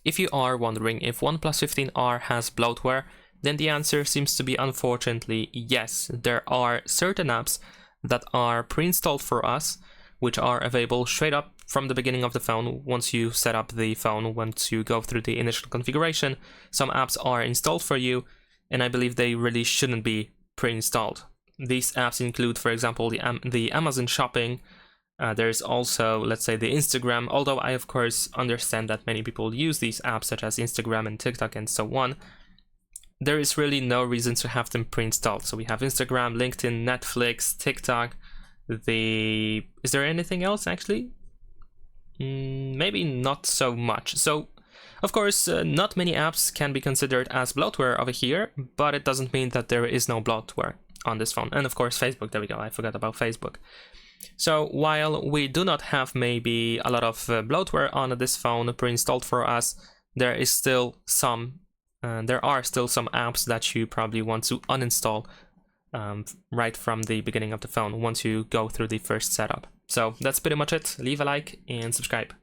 If you are wondering if OnePlus 15R has bloatware, then the answer seems to be unfortunately yes. There are certain apps that are pre-installed for us, which are available straight up from the beginning of the phone. Once you set up the phone, once you go through the initial configuration, some apps are installed for you, and I believe they really shouldn't be pre-installed. These apps include, for example, the Amazon Shopping. There's also, let's say, the Instagram, although I of course understand that many people use these apps such as Instagram and TikTok and so on. There is really no reason to have them pre-installed. So we have Instagram, LinkedIn, Netflix, TikTok. Is there anything else actually? Maybe not so much. So of course, not many apps can be considered as bloatware over here, but it doesn't mean that there is no bloatware on this phone. And of course, Facebook, there we go, I forgot about Facebook. So while we do not have maybe a lot of bloatware on this phone pre-installed for us, there are still some apps that you probably want to uninstall right from the beginning of the phone once you go through the first setup. So that's pretty much it. Leave a like and subscribe.